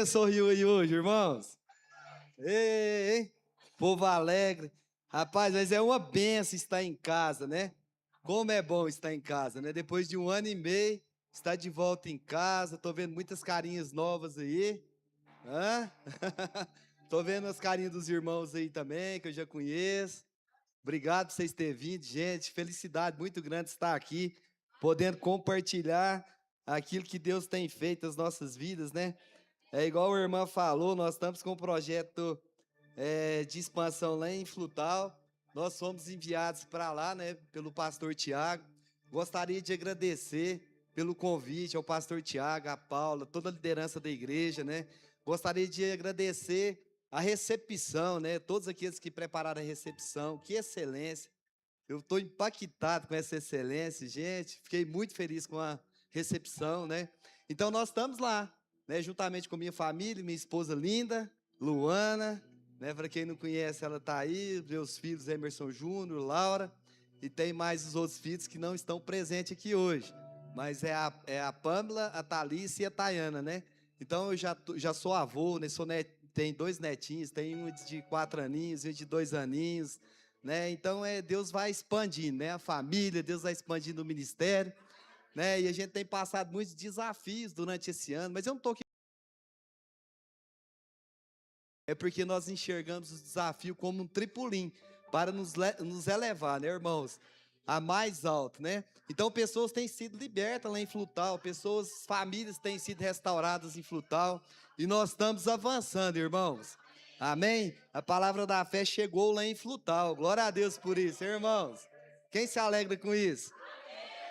Sorriu aí hoje, irmãos? Ei, povo alegre. Rapaz, mas é uma benção estar em casa, né? Como é bom estar em casa, né? Depois de 1 ano e meio, estar de volta em casa. Tô vendo muitas carinhas novas aí. Hã? Tô vendo as carinhas dos irmãos aí também, que eu já conheço. Obrigado por vocês terem vindo, gente. Felicidade muito grande estar aqui, podendo compartilhar aquilo que Deus tem feito nas nossas vidas, né? É igual a irmã falou, nós estamos com um projeto de expansão lá em Frutal. Nós fomos enviados para lá, né, pelo pastor Tiago. Gostaria de agradecer pelo convite ao pastor Tiago, a Paula, toda a liderança da igreja, né? Gostaria de agradecer a recepção, né? Todos aqueles que prepararam a recepção, que excelência. Eu estou impactado com essa excelência, gente. Fiquei muito feliz com a recepção, né? Então nós estamos lá, né? Juntamente com minha família, minha esposa linda, Luana, né? Para quem não conhece, ela está aí, meus filhos Emerson Júnior, Laura, e tem mais os outros filhos que não estão presentes aqui hoje. Mas é a Pamela, a Thalissa e a Tayana, né? Então eu já sou avô, né? Tenho 2 netinhos, tenho um de 4 aninhos e um de 2 aninhos, né? Então Deus vai expandindo, né? A família, Deus vai expandindo o ministério, né? E a gente tem passado muitos desafios durante esse ano, mas eu não estou aqui. É porque nós enxergamos o desafio como um trampolim para nos elevar, né, irmãos? A mais alto, né? Então pessoas têm sido libertas lá em Frutal, famílias têm sido restauradas em Frutal, e nós estamos avançando, irmãos. Amém? A palavra da fé chegou lá em Frutal. Glória a Deus por isso, hein, irmãos. Quem se alegra com isso?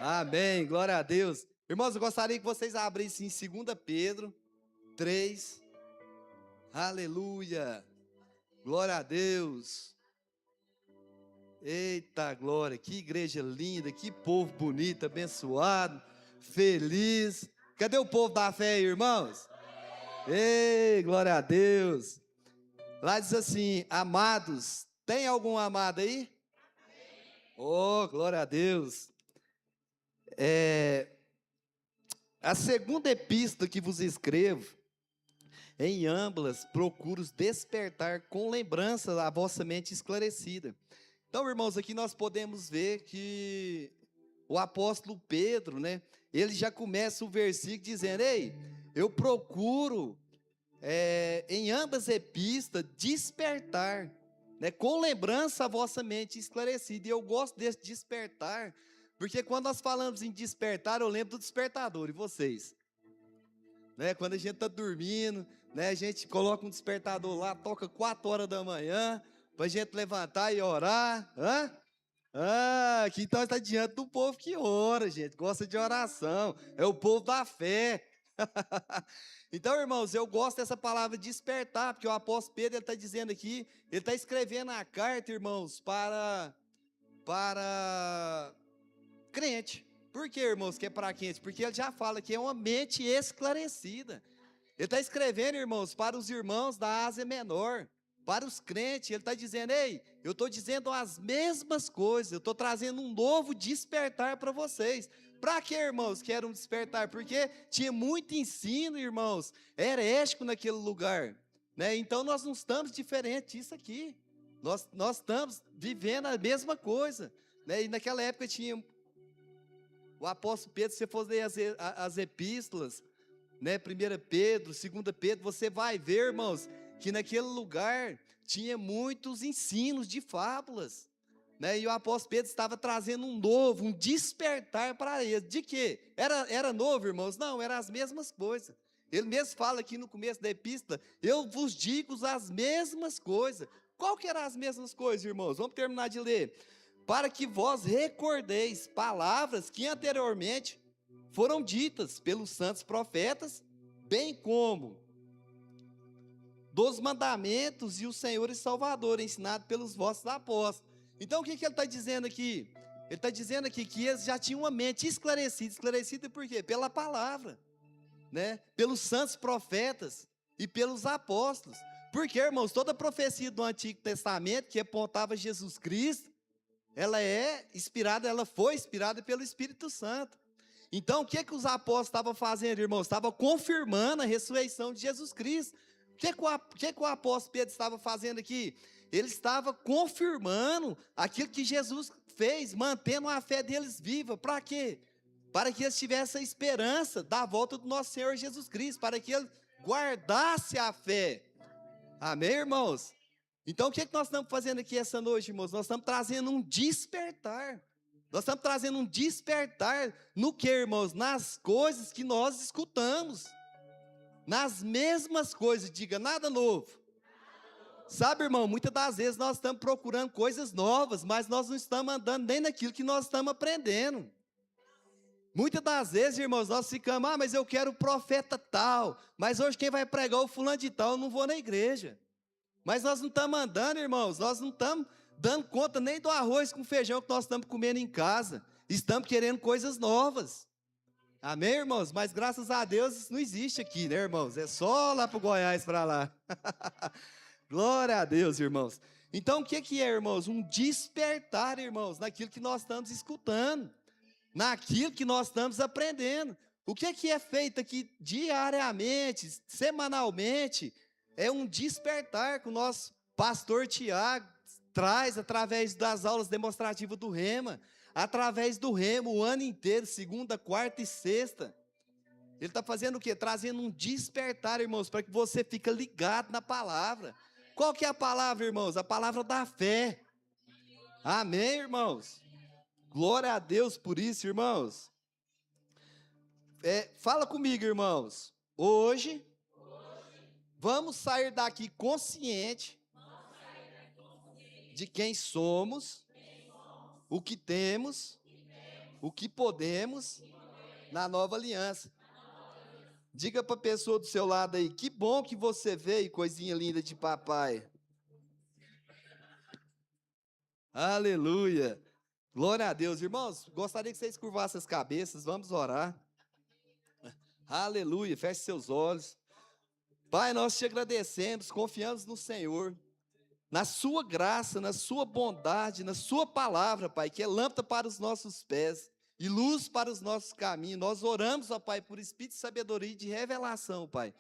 Amém. Glória a Deus. Irmãos, eu gostaria que vocês abrissem em 2 Pedro 3. Aleluia. Glória a Deus. Eita glória, que igreja linda, que povo bonito, abençoado, feliz. Cadê o povo da fé aí, irmãos? Ei, glória a Deus. Lá diz assim: amados, tem algum amado aí? Oh, glória a Deus. A segunda epístola que vos escrevo, em ambas procuro despertar com lembrança a vossa mente esclarecida. Então, irmãos, aqui nós podemos ver que o apóstolo Pedro, né, ele já começa o versículo dizendo: ei, eu procuro em ambas epístolas despertar, né, com lembrança a vossa mente esclarecida. E eu gosto desse despertar, porque quando nós falamos em despertar, eu lembro do despertador, e vocês? Né, quando a gente está dormindo, né, a gente coloca um despertador lá, toca 4 horas da manhã, para a gente levantar e orar. Hã? Aqui então está diante do povo que ora, gente, gosta de oração, é o povo da fé. Então, irmãos, eu gosto dessa palavra despertar, porque o apóstolo Pedro está dizendo aqui, ele está escrevendo a carta, irmãos, para crente. Por que, irmãos, que é para crente? Porque ele já fala que é uma mente esclarecida. Ele está escrevendo, irmãos, para os irmãos da Ásia Menor, para os crentes. Ele está dizendo: ei, eu estou dizendo as mesmas coisas, eu estou trazendo um novo despertar para vocês. Para que, irmãos, que era um despertar? Porque tinha muito ensino, irmãos, herético naquele lugar, né? Então nós não estamos diferentes disso aqui. Nós estamos vivendo a mesma coisa, né? E naquela época tinha o apóstolo Pedro, se você for ler as epístolas, né, 1 Pedro, 2 Pedro, você vai ver, irmãos, que naquele lugar tinha muitos ensinos de fábulas, né, e o apóstolo Pedro estava trazendo um despertar para eles. De quê? Era novo, irmãos? Não, eram as mesmas coisas. Ele mesmo fala aqui no começo da epístola: eu vos digo as mesmas coisas. Qual que eram as mesmas coisas, irmãos? Vamos terminar de ler. Para que vós recordeis palavras que anteriormente foram ditas pelos santos profetas, bem como dos mandamentos e o Senhor e Salvador, ensinado pelos vossos apóstolos. Então, o que ele está dizendo aqui? Ele está dizendo aqui que eles já tinham uma mente esclarecida por quê? Pela palavra, né? Pelos santos profetas e pelos apóstolos. Porque, irmãos, toda profecia do Antigo Testamento que apontava Jesus Cristo, ela foi inspirada pelo Espírito Santo. Então, o que os apóstolos estavam fazendo, irmãos? Estavam confirmando a ressurreição de Jesus Cristo. O que o apóstolo Pedro estava fazendo aqui? Ele estava confirmando aquilo que Jesus fez, mantendo a fé deles viva. Para quê? Para que eles tivessem a esperança da volta do nosso Senhor Jesus Cristo, para que eles guardassem a fé. Amém, irmãos? Então, o que nós estamos fazendo aqui essa noite, irmãos? Nós estamos trazendo um despertar. Nós estamos trazendo um despertar no que, irmãos? Nas coisas que nós escutamos. Nas mesmas coisas, diga, nada novo. Sabe, irmão, muitas das vezes nós estamos procurando coisas novas, mas nós não estamos andando nem naquilo que nós estamos aprendendo. Muitas das vezes, irmãos, nós ficamos, mas eu quero o profeta tal, mas hoje quem vai pregar o fulano de tal, eu não vou na igreja. Mas nós não estamos andando, irmãos, nós não estamos dando conta nem do arroz com feijão que nós estamos comendo em casa. Estamos querendo coisas novas. Amém, irmãos? Mas graças a Deus isso não existe aqui, né, irmãos? É só lá para o Goiás, para lá. Glória a Deus, irmãos. Então, o que é, irmãos? Um despertar, irmãos, naquilo que nós estamos escutando, naquilo que nós estamos aprendendo. O que é feito aqui diariamente, semanalmente, é um despertar que o nosso pastor Tiago traz através das aulas demonstrativas do Rema, através do Rema o ano inteiro, segunda, quarta e sexta. Ele está fazendo o quê? Trazendo um despertar, irmãos, para que você fique ligado na palavra. Qual que é a palavra, irmãos? A palavra da fé. Amém, irmãos? Glória a Deus por isso, irmãos. Fala comigo, irmãos. Hoje, vamos sair daqui consciente de quem somos, o que temos, o que podemos na nova aliança. Diga para a pessoa do seu lado aí, que bom que você veio, coisinha linda de papai. Aleluia. Glória a Deus. Irmãos, gostaria que vocês curvassem as cabeças, vamos orar. Aleluia, feche seus olhos. Pai, nós te agradecemos, confiamos no Senhor, na sua graça, na sua bondade, na sua palavra, Pai, que é lâmpada para os nossos pés e luz para os nossos caminhos. Nós oramos, ó Pai, por espírito de sabedoria e de revelação, Pai,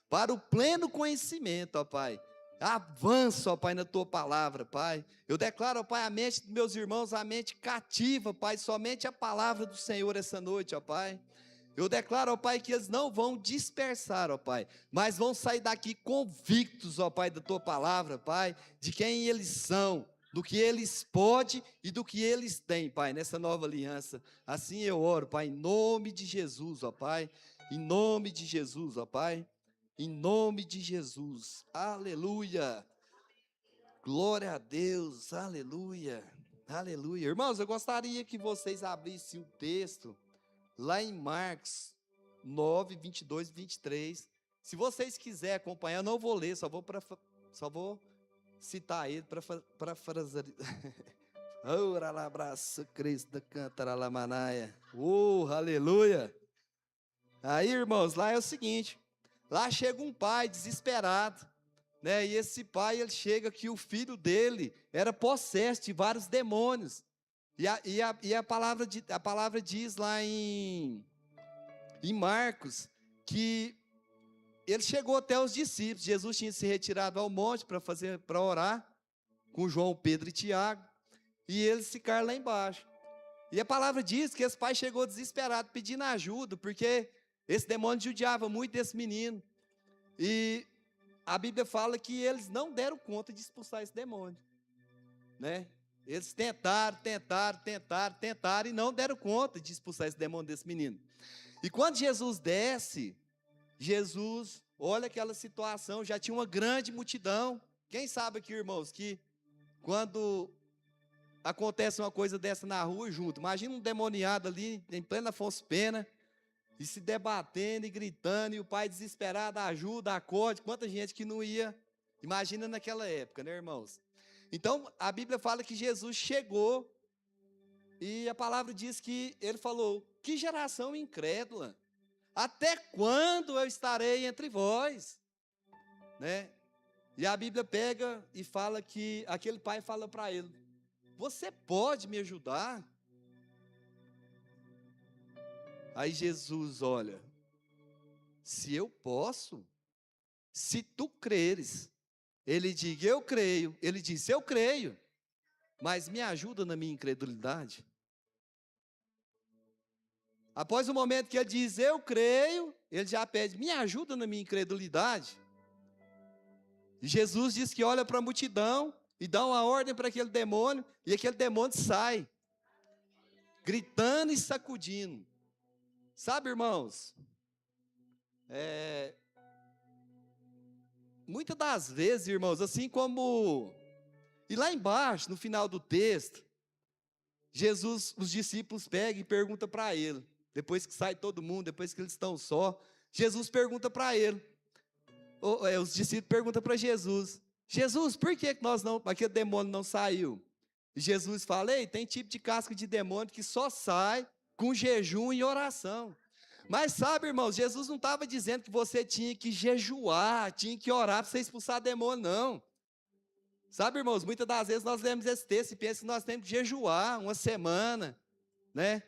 para o pleno conhecimento, ó Pai. Avança, ó Pai, na tua palavra, Pai. Eu declaro, ó Pai, a mente dos meus irmãos, a mente cativa, Pai, somente a palavra do Senhor essa noite, ó Pai. Eu declaro, ó Pai, que eles não vão dispersar, ó Pai, mas vão sair daqui convictos, ó Pai, da tua palavra, Pai, de quem eles são, do que eles podem e do que eles têm, Pai, nessa nova aliança. Assim eu oro, Pai, em nome de Jesus, ó Pai, em nome de Jesus, ó Pai, em nome de Jesus. Aleluia. Glória a Deus. Aleluia. Aleluia. Irmãos, eu gostaria que vocês abrissem o texto lá em Marcos 9, 22 e 23. Se vocês quiserem acompanhar, eu não vou ler, só vou citar ele para frasar. Ora lá, abraço, Cristo, canta lá, manaia. Aleluia. Aí, irmãos, lá é o seguinte, lá chega um pai desesperado, né? E esse pai, ele chega que o filho dele era possesso de vários demônios. E a palavra diz lá em Marcos que ele chegou até os discípulos. Jesus tinha se retirado ao monte para orar com João, Pedro e Tiago, e eles ficaram lá embaixo. E a palavra diz que esse pai chegou desesperado pedindo ajuda, porque esse demônio judiava muito desse menino. E a Bíblia fala que eles não deram conta de expulsar esse demônio, né? Eles tentaram e não deram conta de expulsar esse demônio desse menino. E quando Jesus desce, Jesus olha aquela situação, já tinha uma grande multidão. Quem sabe aqui, irmãos, que quando acontece uma coisa dessa na rua junto, imagina um demoniado ali, em plena Afonso Pena, e se debatendo e gritando, e o pai desesperado, ajuda, acorde, quanta gente que não ia, imagina naquela época, né, irmãos? Então, a Bíblia fala que Jesus chegou, e a palavra diz que ele falou, que geração incrédula, até quando eu estarei entre vós? Né? E a Bíblia pega e fala que, aquele pai fala para ele, você pode me ajudar? Aí Jesus olha, se eu posso, se tu creres. Ele diz, eu creio. Ele disse, eu creio, mas me ajuda na minha incredulidade. Após o momento que ele diz, eu creio, ele já pede, me ajuda na minha incredulidade. E Jesus diz que olha para a multidão e dá uma ordem para aquele demônio, e aquele demônio sai, gritando e sacudindo. Sabe, irmãos, muitas das vezes, irmãos, assim como... E lá embaixo, no final do texto, Jesus, os discípulos pegam e perguntam para ele, depois que sai todo mundo, depois que eles estão só, Jesus pergunta para ele, os discípulos perguntam para Jesus, Jesus, por que aquele demônio não saiu? E Jesus fala, ei, tem tipo de casca de demônio que só sai com jejum e oração. Mas sabe, irmãos, Jesus não estava dizendo que você tinha que jejuar, tinha que orar para você expulsar demônio, não. Sabe, irmãos, muitas das vezes nós lemos esse texto e pensamos que nós temos que jejuar uma semana, né?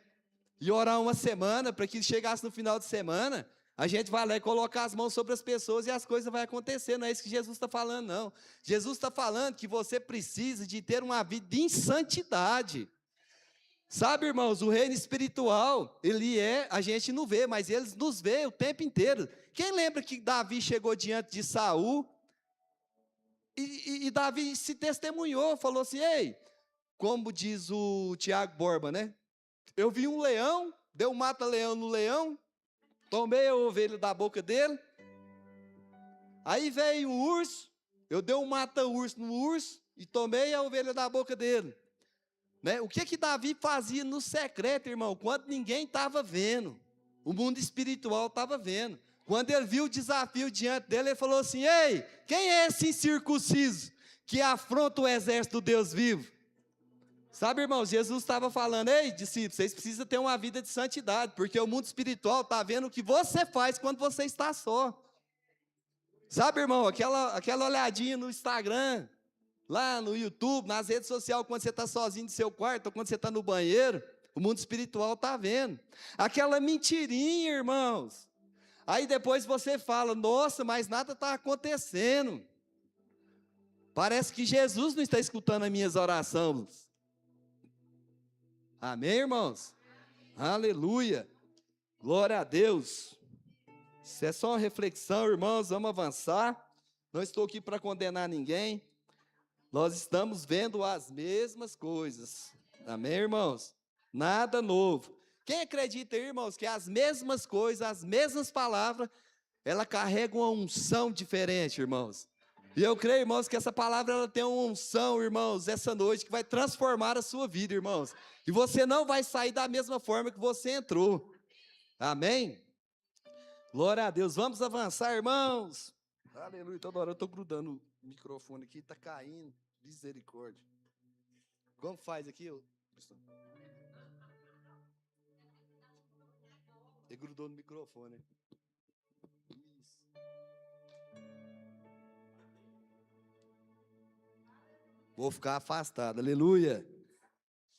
E orar uma semana para que chegasse no final de semana, a gente vai lá e colocar as mãos sobre as pessoas e as coisas vão acontecer. Não é isso que Jesus está falando, não. Jesus está falando que você precisa de ter uma vida em santidade. Sabe, irmãos, o reino espiritual, a gente não vê, mas eles nos vê o tempo inteiro. Quem lembra que Davi chegou diante de Saul e Davi se testemunhou, falou assim, ei, como diz o Tiago Borba, né? Eu vi um leão, deu um mata-leão no leão, tomei a ovelha da boca dele, aí veio um urso, eu dei um mata-urso no urso e tomei a ovelha da boca dele. Né? O que Davi fazia no secreto, irmão, quando ninguém estava vendo, o mundo espiritual estava vendo. Quando ele viu o desafio diante dele, ele falou assim, ei, quem é esse incircunciso que afronta o exército do Deus vivo? Sabe, irmão, Jesus estava falando, ei, discípulos, vocês precisam ter uma vida de santidade, porque o mundo espiritual está vendo o que você faz quando você está só. Sabe, irmão, aquela olhadinha no Instagram, lá no YouTube, nas redes sociais, quando você está sozinho no seu quarto, ou quando você está no banheiro, o mundo espiritual está vendo. Aquela mentirinha, irmãos. Aí depois você fala, nossa, mas nada está acontecendo. Parece que Jesus não está escutando as minhas orações. Amém, irmãos? Aleluia. Glória a Deus. Isso é só uma reflexão, irmãos, vamos avançar. Não estou aqui para condenar ninguém. Nós estamos vendo as mesmas coisas. Amém, irmãos? Nada novo. Quem acredita, irmãos, que as mesmas coisas, as mesmas palavras, ela carrega uma unção diferente, irmãos? E eu creio, irmãos, que essa palavra ela tem uma unção, irmãos, essa noite, que vai transformar a sua vida, irmãos. E você não vai sair da mesma forma que você entrou. Amém? Glória a Deus. Vamos avançar, irmãos. Aleluia. Toda hora eu estou grudando o microfone aqui, está caindo. Misericórdia. Como faz aqui? Ele grudou no microfone. Isso. Vou ficar afastado. Aleluia.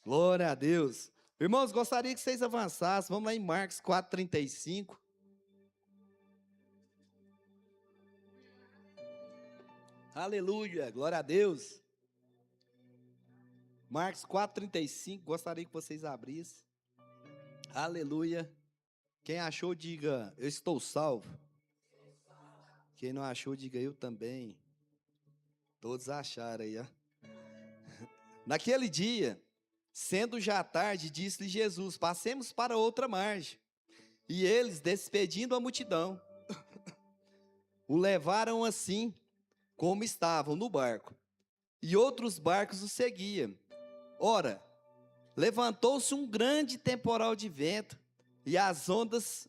Glória a Deus. Irmãos, gostaria que vocês avançassem. Vamos lá em Marcos 4:35. Aleluia. Glória a Deus. Marcos 4:35. Gostaria que vocês abrissem. Aleluia. Quem achou, diga, eu estou salvo. Quem não achou, diga, eu também. Todos acharam aí, ó. Naquele dia, sendo já tarde, disse-lhe Jesus, passemos para outra margem. E eles, despedindo a multidão, o levaram assim, como estavam no barco. E outros barcos o seguiam. Ora, levantou-se um grande temporal de vento, e as ondas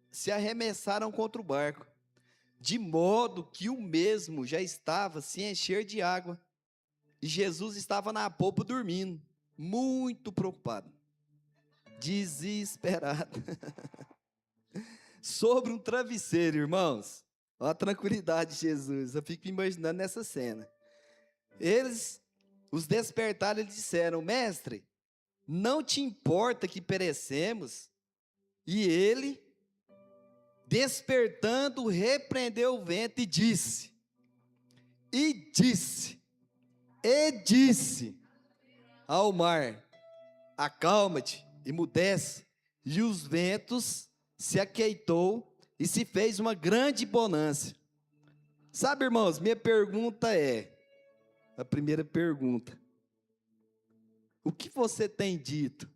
se arremessaram contra o barco, de modo que o mesmo já estava se encher de água, e Jesus estava na popa dormindo, muito preocupado, desesperado, sobre um travesseiro, irmãos. Olha a tranquilidade de Jesus, eu fico imaginando nessa cena. Eles os despertaram e disseram, mestre, não te importa que perecemos? E ele, despertando, repreendeu o vento e disse, ao mar, acalma-te, emudece. E os ventos se aquietou e se fez uma grande bonança. Sabe, irmãos, minha pergunta é, a primeira pergunta, o que você tem dito?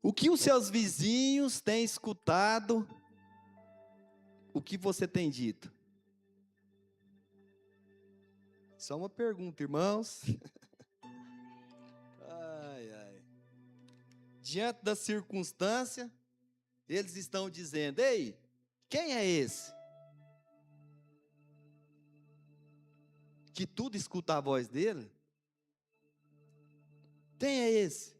O que os seus vizinhos têm escutado? O que você tem dito? Só uma pergunta, irmãos. Ai, ai. Diante da circunstância, eles estão dizendo, ei, quem é esse? Que tudo escuta a voz dele? Quem é esse?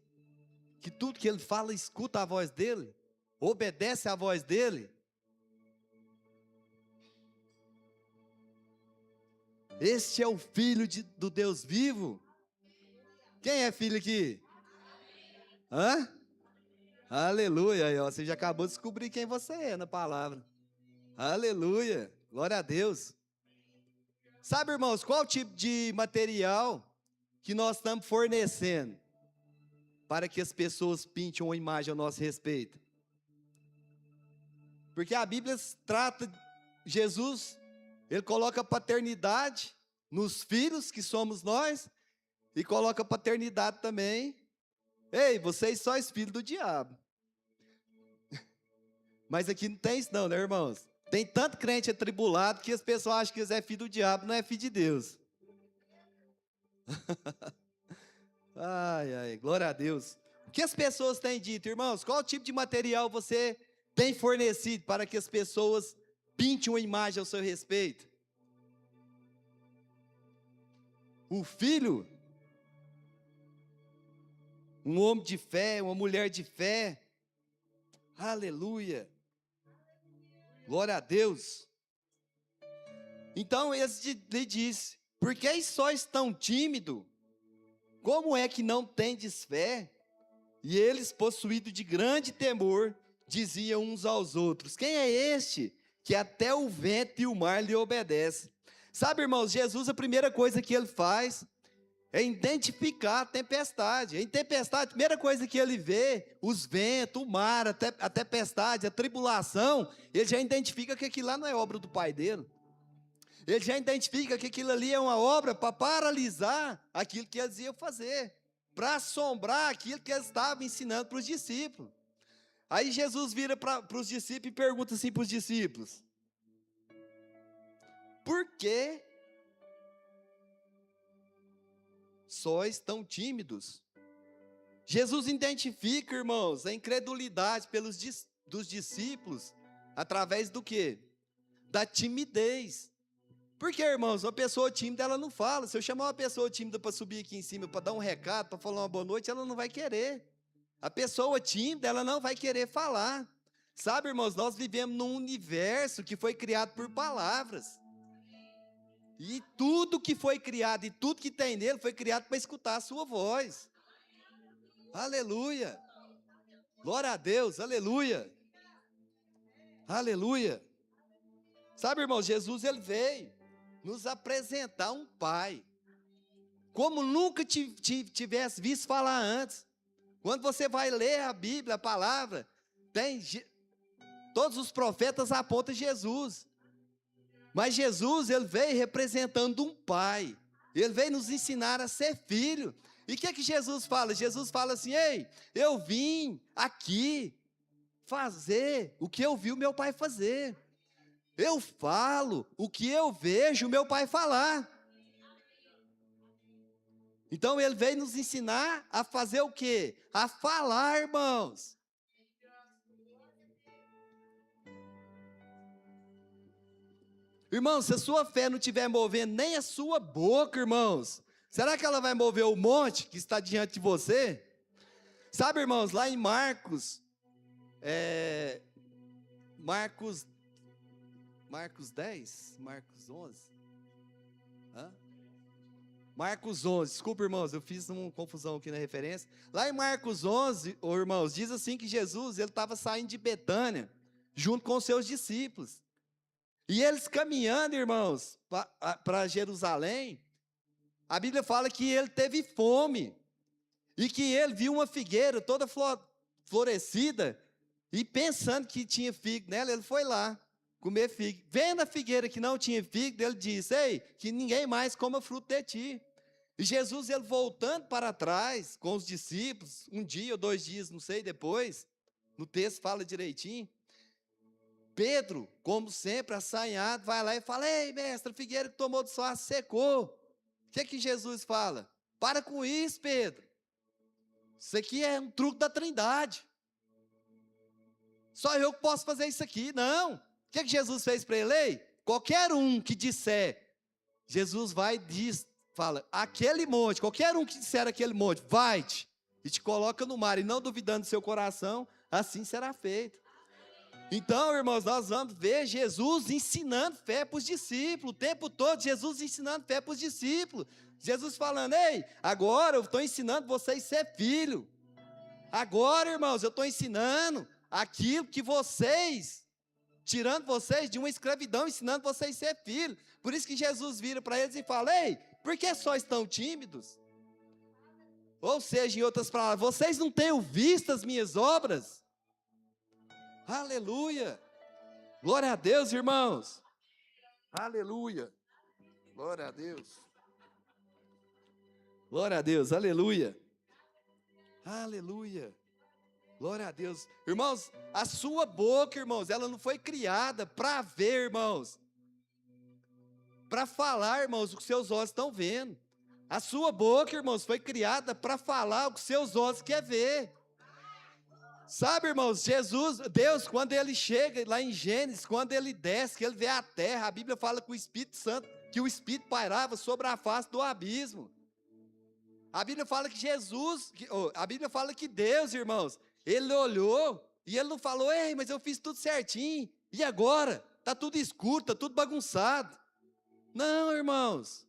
Que tudo que ele fala escuta a voz dele? Obedece à voz dele? Este é o filho do Deus vivo? Quem é filho aqui? Hã? Aleluia, aí, ó, você já acabou de descobrir quem você é na palavra. Aleluia, glória a Deus. Sabe, irmãos, qual tipo de material que nós estamos fornecendo para que as pessoas pintem uma imagem a nosso respeito? Porque a Bíblia trata, Jesus, ele coloca paternidade nos filhos, que somos nós, e coloca paternidade também. Ei, vocês sois filhos do diabo. Mas aqui não tem isso não, né, irmãos? Tem tanto crente atribulado que as pessoas acham que eles é filho do diabo, não é filho de Deus. Ai, ai, glória a Deus. O que as pessoas têm dito, irmãos? Qual tipo de material você tem fornecido para que as pessoas pintem uma imagem ao seu respeito? O filho, um homem de fé, uma mulher de fé, aleluia, glória a Deus. Então lhe disse, por que sois tão tímido? Como é que não tendes fé? E eles, possuídos de grande temor, diziam uns aos outros, quem é este que até o vento e o mar lhe obedecem? Sabe, irmãos, Jesus, a primeira coisa que ele faz é identificar a tempestade. Em tempestade, a primeira coisa que ele vê, os ventos, o mar, a tempestade, a tribulação, ele já identifica que aquilo lá não é obra do pai dele. Ele já identifica que aquilo ali é uma obra para paralisar aquilo que eles iam fazer, para assombrar aquilo que eles estavam ensinando para os discípulos. Aí Jesus vira para os discípulos e pergunta assim para os discípulos, por que sois tão tímidos? Jesus identifica, irmãos, a incredulidade dos discípulos, através do quê? Da timidez. Porque, irmãos, uma pessoa tímida, ela não fala. Se eu chamar uma pessoa tímida para subir aqui em cima, para dar um recado, para falar uma boa noite, ela não vai querer. A pessoa tímida, ela não vai querer falar. Sabe, irmãos, nós vivemos num universo que foi criado por palavras. E tudo que foi criado e tudo que tem nele foi criado para escutar a sua voz. Aleluia. Glória a Deus, aleluia. Aleluia. Sabe, irmãos, Jesus, ele veio nos apresentar um pai, como nunca tivesse visto falar antes. Quando você vai ler a Bíblia, a palavra, todos os profetas apontam Jesus. Mas Jesus, ele veio representando um pai. Ele veio nos ensinar a ser filho. E o que Jesus fala? Jesus fala assim, ei, eu vim aqui fazer o que eu vi o meu pai fazer. Eu falo o que eu vejo o meu pai falar. Então ele veio nos ensinar a fazer o quê? A falar, irmãos. Irmãos, se a sua fé não estiver movendo nem a sua boca, irmãos, será que ela vai mover o monte que está diante de você? Sabe, irmãos, lá em Marcos 10, Marcos 11, Marcos 11, desculpa, irmãos, eu fiz uma confusão aqui na referência. Lá em Marcos 11, irmãos, diz assim que Jesus, ele estava saindo de Betânia, junto com os seus discípulos. E eles caminhando, irmãos, para Jerusalém, a Bíblia fala que ele teve fome, e que ele viu uma figueira toda florescida, e pensando que tinha figo nela, ele foi lá comer figo. Vendo a figueira que não tinha figo, ele disse: ei, que ninguém mais coma fruto de ti. E Jesus, ele voltando para trás com os discípulos, um dia ou 2 dias, não sei, depois, no texto fala direitinho, Pedro, como sempre, assanhado, vai lá e fala: ei, mestre, a figueira que tomou do sol secou. O que Jesus fala? Para com isso, Pedro. Isso aqui é um truque da Trindade. Só eu que posso fazer isso aqui. Não. O que Jesus fez para ele? Ei, qualquer um que disser, Jesus vai e diz, fala, aquele monte, qualquer um que disser aquele monte, vai-te e te coloca no mar, e não duvidando do seu coração, assim será feito. Então, irmãos, nós vamos ver Jesus ensinando fé para os discípulos, o tempo todo, Jesus ensinando fé para os discípulos. Jesus falando: ei, agora eu estou ensinando vocês a ser filho. Agora, irmãos, eu estou ensinando aquilo que vocês, tirando vocês de uma escravidão, ensinando vocês a ser filho. Por isso que Jesus vira para eles e fala: ei, por que só estão tímidos? Ou seja, em outras palavras, vocês não têm visto as minhas obras? Aleluia! Glória a Deus, irmãos! Aleluia! Glória a Deus! Glória a Deus, aleluia! Aleluia! Glória a Deus! Irmãos, a sua boca, irmãos, ela não foi criada para ver, irmãos, para falar, irmãos, o que seus olhos estão vendo. A sua boca, irmãos, foi criada para falar o que seus olhos querem ver. Sabe, irmãos, Jesus, Deus, quando ele chega lá em Gênesis, quando ele desce, que ele vê a terra, a Bíblia fala que o Espírito Santo, que o Espírito pairava sobre a face do abismo. A Bíblia fala que a Bíblia fala que Deus, irmãos, ele olhou e ele não falou: ei, mas eu fiz tudo certinho, e agora? Está tudo escuro, está tudo bagunçado. Não, irmãos,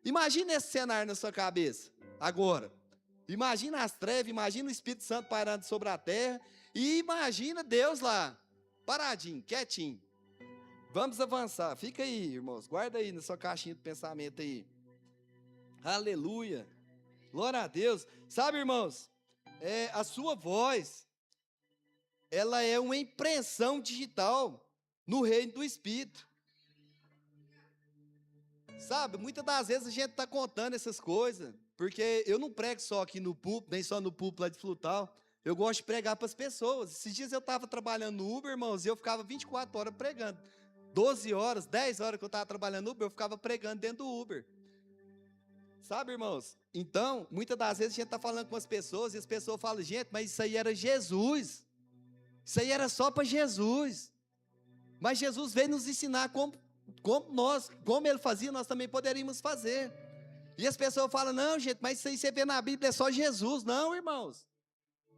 imagina esse cenário na sua cabeça, agora. Imagina as trevas, imagina o Espírito Santo pairando sobre a terra, e imagina Deus lá, paradinho, quietinho. Vamos avançar, fica aí, irmãos, guarda aí na sua caixinha de pensamento aí. Aleluia, glória a Deus. Sabe, irmãos, a sua voz, ela é uma impressão digital no reino do Espírito. Sabe, muitas das vezes a gente está contando essas coisas, porque eu não prego só aqui no púlpito, nem só no púlpito lá de Flutal, eu gosto de pregar para as pessoas. Esses dias eu estava trabalhando no Uber, irmãos, e eu ficava 24 horas pregando. 12 horas, 10 horas que eu estava trabalhando no Uber, eu ficava pregando dentro do Uber. Sabe, irmãos? Então, muitas das vezes a gente está falando com as pessoas, e as pessoas falam: gente, mas isso aí era Jesus. Isso aí era só para Jesus. Mas Jesus veio nos ensinar como ele fazia, nós também poderíamos fazer. E as pessoas falam: não, gente, mas isso aí você vê na Bíblia, é só Jesus. Não, irmãos.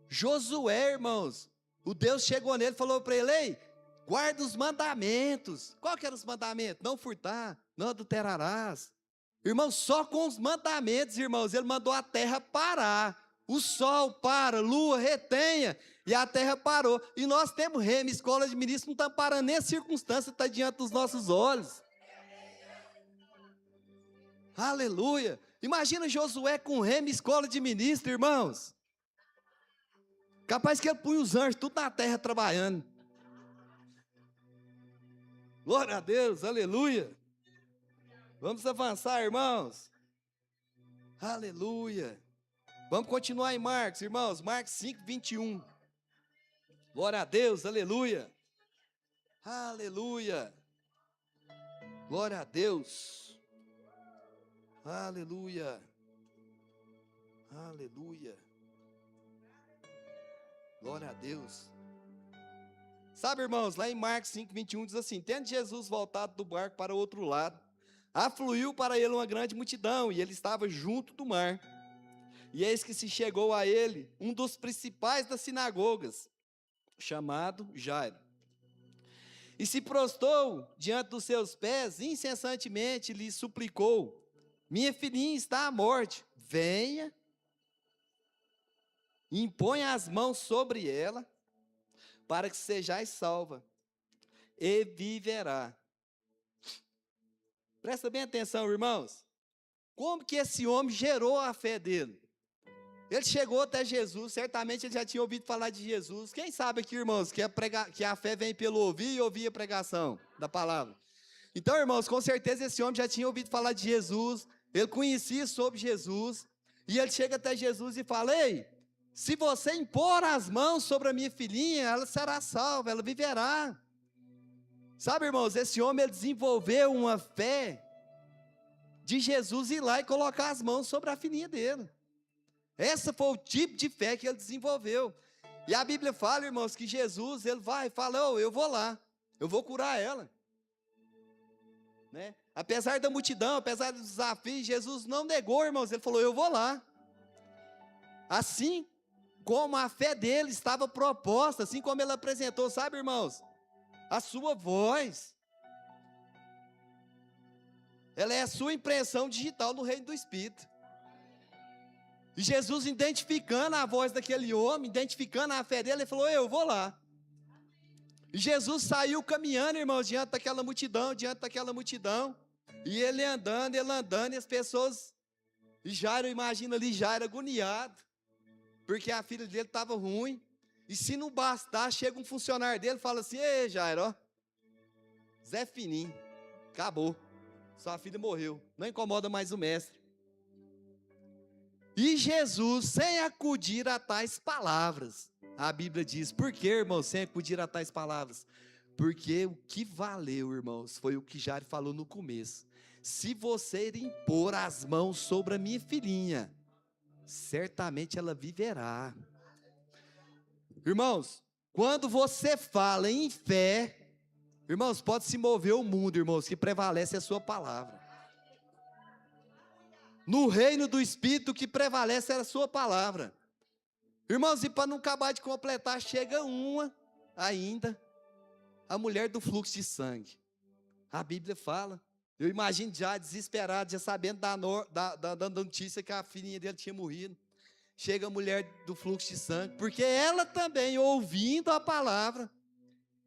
Josué, irmãos, o Deus chegou nele e falou para ele: ei, guarda os mandamentos. Qual que eram os mandamentos? Não furtar, não adulterarás. Irmãos, só com os mandamentos, irmãos, ele mandou a terra parar. O sol para, a lua retenha, e a terra parou. E nós temos rema, escola de ministros, não está parando nem a circunstância, está diante dos nossos olhos. Aleluia! Imagina Josué com rema, escola de ministro, irmãos. Capaz que ele punha os anjos tudo na terra trabalhando. Glória a Deus, aleluia. Vamos avançar, irmãos. Aleluia. Vamos continuar em Marcos, irmãos. Marcos 5, 21. Glória a Deus, aleluia. Aleluia. Glória a Deus. Aleluia. Aleluia. Glória a Deus. Sabe, irmãos, lá em Marcos 5, 21 diz assim: tendo Jesus voltado do barco para o outro lado, afluiu para ele uma grande multidão, e ele estava junto do mar. E eis que se chegou a ele um dos principais das sinagogas, chamado Jairo. E se prostrou diante dos seus pés, incessantemente lhe suplicou: minha filhinha está à morte. Venha, imponha as mãos sobre ela, para que sejais salva, e viverá. Presta bem atenção, irmãos. Como que esse homem gerou a fé dele? Ele chegou até Jesus, certamente ele já tinha ouvido falar de Jesus. Quem sabe aqui, irmãos, que a fé vem pelo ouvir e ouvir a pregação da palavra. Então, irmãos, com certeza esse homem já tinha ouvido falar de Jesus, ele conhecia sobre Jesus, e ele chega até Jesus e fala: ei, se você impor as mãos sobre a minha filhinha, ela será salva, ela viverá. Sabe, irmãos, esse homem ele desenvolveu uma fé de Jesus ir lá e colocar as mãos sobre a filhinha dele. Esse foi o tipo de fé que ele desenvolveu. E a Bíblia fala, irmãos, que Jesus, ele vai e fala: oh, eu vou lá, eu vou curar ela. Né? Apesar da multidão, apesar dos desafios, Jesus não negou, irmãos, ele falou: eu vou lá. Assim como a fé dele estava proposta, assim como ele apresentou, sabe, irmãos, a sua voz, ela é a sua impressão digital no reino do Espírito. E Jesus, identificando a voz daquele homem, identificando a fé dele, ele falou: eu vou lá. E Jesus saiu caminhando, irmãos, diante daquela multidão, e ele andando, e as pessoas, e Jairo, imagina ali, Jairo agoniado, porque a filha dele estava ruim, e se não bastar, chega um funcionário dele e fala assim: ei, Jairo, ó, Zé Fininho, acabou, sua filha morreu, não incomoda mais o mestre. E Jesus, sem acudir a tais palavras, a Bíblia diz, por que, irmãos, sem acudir a tais palavras? Porque o que valeu, irmãos, foi o que Jairo falou no começo: se você impor as mãos sobre a minha filhinha, certamente ela viverá. Irmãos, quando você fala em fé, irmãos, pode se mover o mundo, irmãos, que prevalece a sua palavra. No reino do Espírito, o que prevalece é a sua palavra. Irmãos, e para não acabar de completar, chega uma ainda, a mulher do fluxo de sangue. A Bíblia fala, eu imagino já desesperado, já sabendo da notícia que a filhinha dele tinha morrido. Chega a mulher do fluxo de sangue, porque ela também, ouvindo a palavra,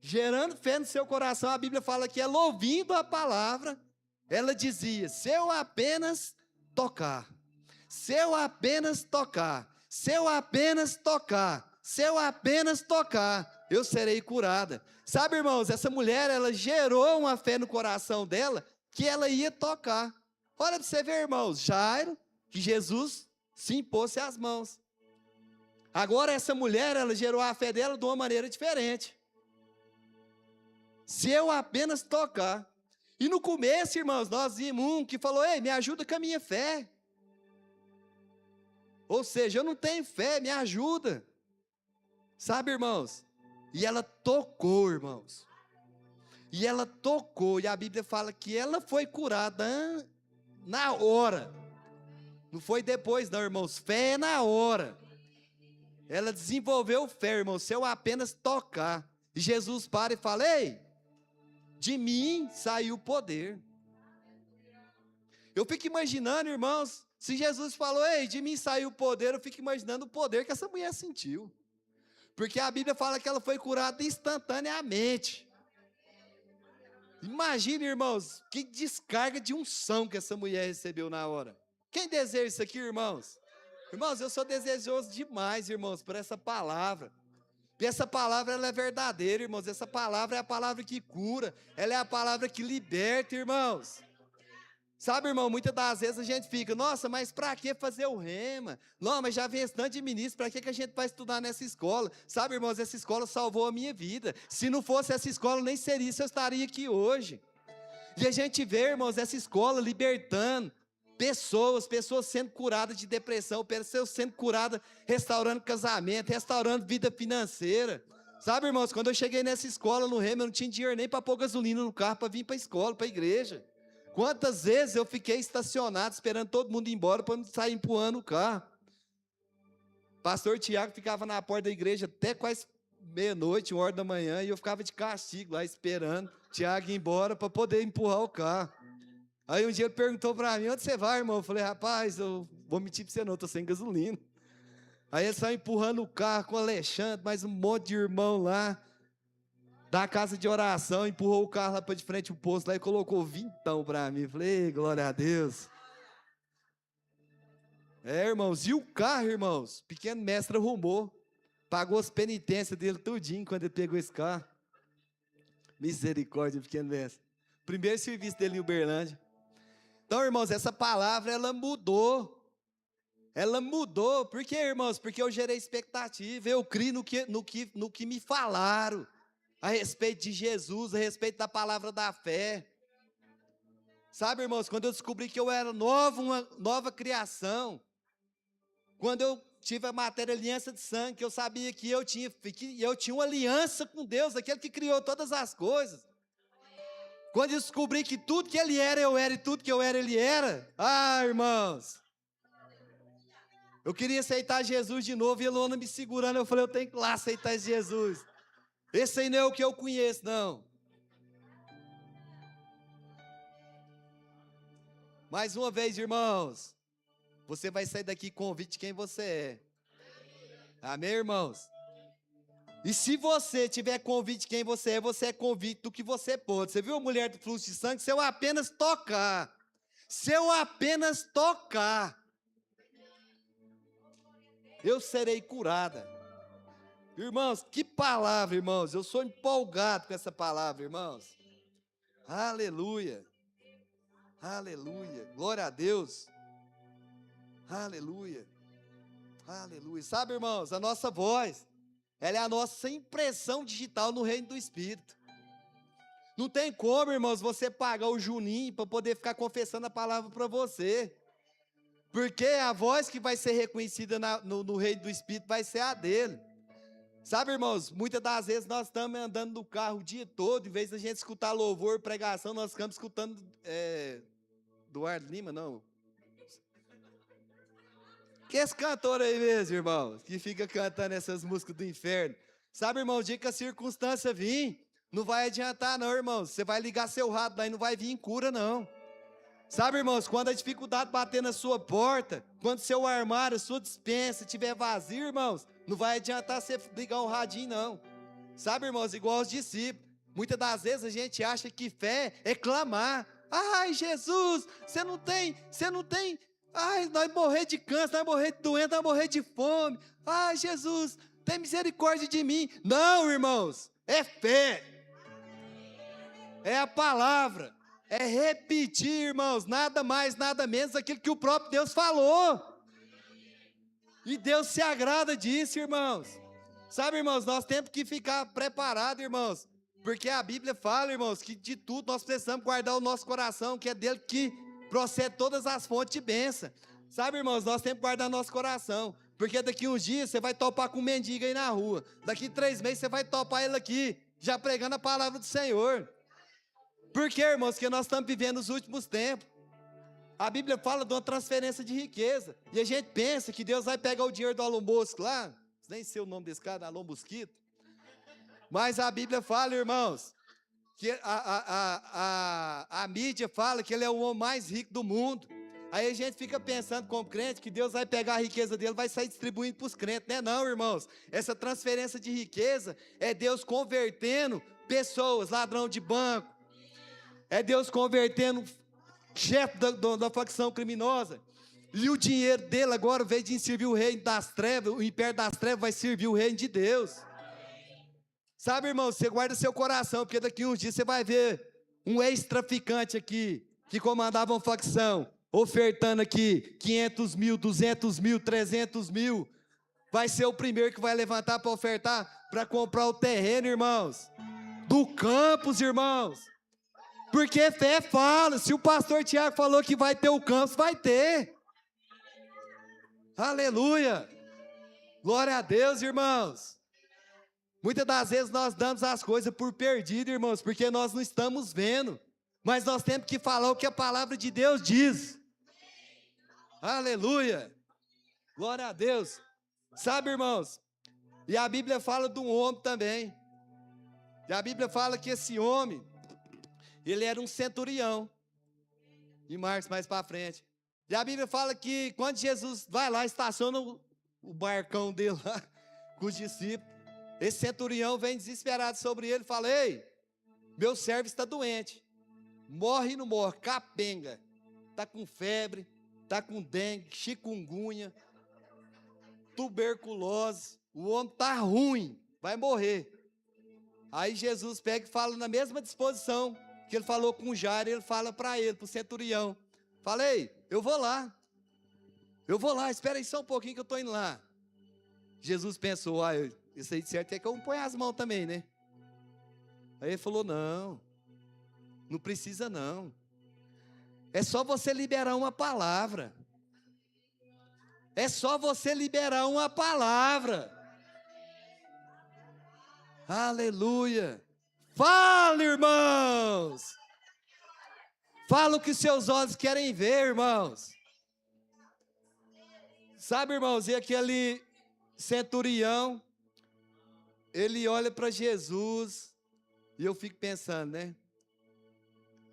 gerando fé no seu coração, a Bíblia fala que ela, ouvindo a palavra, ela dizia: se eu apenas tocar, se eu apenas tocar, se eu apenas tocar, se eu apenas tocar, eu serei curada. Sabe, irmãos, essa mulher, ela gerou uma fé no coração dela, que ela ia tocar. Olha para você ver, irmãos, Jairo, que Jesus se impôs as mãos. Agora essa mulher, ela gerou a fé dela de uma maneira diferente. Se eu apenas tocar. E no começo, irmãos, nós vimos um que falou: ei, me ajuda com a minha fé. Ou seja, eu não tenho fé, me ajuda. Sabe, irmãos? E ela tocou, irmãos. E ela tocou, e a Bíblia fala que ela foi curada na hora. Não foi depois não, irmãos, fé é na hora. Ela desenvolveu fé, irmãos, se eu apenas tocar. E Jesus para e fala: ei, de mim saiu o poder. Eu fico imaginando, irmãos, se Jesus falou: ei, de mim saiu o poder, eu fico imaginando o poder que essa mulher sentiu. Porque a Bíblia fala que ela foi curada instantaneamente. Imagina, irmãos, que descarga de unção que essa mulher recebeu na hora. Quem deseja isso aqui, irmãos? Irmãos, eu sou desejoso demais, irmãos, por essa palavra. E essa palavra, ela é verdadeira, irmãos. Essa palavra é a palavra que cura. Ela é a palavra que liberta, irmãos. Sabe, irmão, muitas das vezes a gente fica: nossa, mas para que fazer o rema? Não, mas já vem esse tanto de ministro, para que a gente vai estudar nessa escola? Sabe, irmãos, essa escola salvou a minha vida. Se não fosse essa escola, nem seria isso, eu estaria aqui hoje. E a gente vê, irmãos, essa escola libertando pessoas sendo curadas de depressão, pessoas sendo curadas, restaurando casamento, restaurando vida financeira. Sabe, irmãos, quando eu cheguei nessa escola no Rema, eu não tinha dinheiro nem para pôr gasolina no carro para vir para a escola, para a igreja. Quantas vezes eu fiquei estacionado esperando todo mundo ir embora para não sair empurrando o carro. Pastor Tiago ficava na porta da igreja até quase meia-noite, 1 hora da manhã, e eu ficava de castigo lá esperando Tiago ir embora para poder empurrar o carro. Aí um dia ele perguntou para mim, onde você vai, irmão? Eu falei, rapaz, eu vou mentir para você não, estou sem gasolina. Aí ele saiu empurrando o carro com o Alexandre, mais um monte de irmão lá, da casa de oração, empurrou o carro lá para de frente ao posto lá e colocou vintão para mim. Eu falei, glória a Deus. Irmãos, e o carro, irmãos? Pequeno mestre arrumou, pagou as penitências dele tudinho quando ele pegou esse carro. Misericórdia, pequeno mestre. Primeiro serviço dele em Uberlândia. Então, irmãos, essa palavra, ela mudou. Ela mudou. Por quê, irmãos? Porque eu gerei expectativa. Eu criei no que me falaram a respeito de Jesus, a respeito da palavra da fé. Sabe, irmãos, quando eu descobri que eu era uma nova criação, quando eu tive a matéria aliança de sangue, que eu sabia que eu tinha uma aliança com Deus, aquele que criou todas as coisas. Quando eu descobri que tudo que ele era, eu era, e tudo que eu era, ele era. Ah, irmãos. Eu queria aceitar Jesus de novo, e a Luana me segurando, eu falei, eu tenho que ir lá aceitar Jesus. Esse aí não é o que eu conheço, não. Mais uma vez, irmãos, você vai sair daqui convite de quem você é. Amém, irmãos? E se você tiver convite de quem você é convite do que você pode. Você viu a mulher do fluxo de sangue? Se eu apenas tocar, eu serei curada. Irmãos, que palavra, irmãos. Eu sou empolgado com essa palavra, irmãos. Aleluia. Aleluia. Glória a Deus. Aleluia. Aleluia. Sabe, irmãos, a nossa voz, ela é a nossa impressão digital no reino do Espírito. Não tem como, irmãos, você pagar o Juninho para poder ficar confessando a palavra para você. Porque a voz que vai ser reconhecida no reino do Espírito vai ser a dele. Sabe, irmãos, muitas das vezes nós estamos andando no carro o dia todo, em vez da gente escutar louvor, pregação, nós ficamos escutando Eduardo Lima, não. Que esse cantor aí mesmo, irmãos, que fica cantando essas músicas do inferno. Sabe, irmão, o dia que a circunstância vir, não vai adiantar não, irmãos. Você vai ligar seu rádio lá e não vai vir em cura, não. Sabe, irmãos, quando a dificuldade bater na sua porta, quando seu armário, sua despensa estiver vazio, irmãos, não vai adiantar você ligar o radinho, não. Sabe, irmãos, igual os discípulos. Muitas das vezes a gente acha que fé é clamar. Ai, Jesus, você não tem. Ai, nós morrer de câncer, nós morrer de doença, nós morrer de fome. Ai, Jesus, tem misericórdia de mim. Não, irmãos, é fé. É a palavra. É repetir, irmãos, nada mais, nada menos aquilo que o próprio Deus falou. E Deus se agrada disso, irmãos. Sabe, irmãos, nós temos que ficar preparados, irmãos. Porque a Bíblia fala, irmãos, que de tudo nós precisamos guardar o nosso coração, que é dele que procede todas as fontes de bênção. Sabe, irmãos, nós temos que guardar nosso coração. Porque daqui uns dias você vai topar com um mendigo aí na rua. Daqui 3 meses você vai topar ele aqui, já pregando a palavra do Senhor. Por quê, irmãos? Porque nós estamos vivendo os últimos tempos. A Bíblia fala de uma transferência de riqueza. E a gente pensa que Deus vai pegar o dinheiro do Elon Musk lá. Nem sei o nome desse cara, Elon Mosquito. Mas a Bíblia fala, irmãos, que a mídia fala que ele é o homem mais rico do mundo. Aí a gente fica pensando como crente que Deus vai pegar a riqueza dele e vai sair distribuindo para os crentes. Não é não, irmãos. Essa transferência de riqueza é Deus convertendo pessoas, ladrão de banco. É Deus convertendo chefe da facção criminosa. E o dinheiro dele agora, ao invés de servir o reino das trevas, o império das trevas vai servir o reino de Deus. Sabe, irmão, você guarda seu coração, porque daqui uns dias você vai ver um ex-traficante aqui, que comandava uma facção, ofertando aqui 500 mil, 200 mil, 300 mil. Vai ser o primeiro que vai levantar para ofertar, para comprar o terreno, irmãos. Do campus, irmãos. Porque fé fala, se o pastor Tiago falou que vai ter o campus, vai ter. Aleluia. Glória a Deus, irmãos. Muitas das vezes nós damos as coisas por perdido, irmãos, porque nós não estamos vendo. Mas nós temos que falar o que a palavra de Deus diz. Aleluia. Glória a Deus. Sabe, irmãos, e a Bíblia fala de um homem também. E a Bíblia fala que esse homem, ele era um centurião. Em Marcos, mais para frente. E a Bíblia fala que quando Jesus vai lá, estaciona o barcão dele lá, com os discípulos, esse centurião vem desesperado sobre ele e fala: ei, meu servo está doente, morre e não morre, capenga, está com febre, está com dengue, chikungunya, tuberculose, o homem está ruim, vai morrer. Aí Jesus pega e fala na mesma disposição que ele falou com o Jairo, ele fala para ele, para o centurião, falei, eu vou lá, espera aí só um pouquinho que eu estou indo lá. Jesus pensou, isso aí de certo é que eu ponho as mãos também, né? Aí ele falou, não precisa não, é só você liberar uma palavra, aleluia, fala, irmãos, fala o que seus olhos querem ver, irmãos. Sabe, irmãos, e aquele centurião, ele olha para Jesus, e eu fico pensando, né?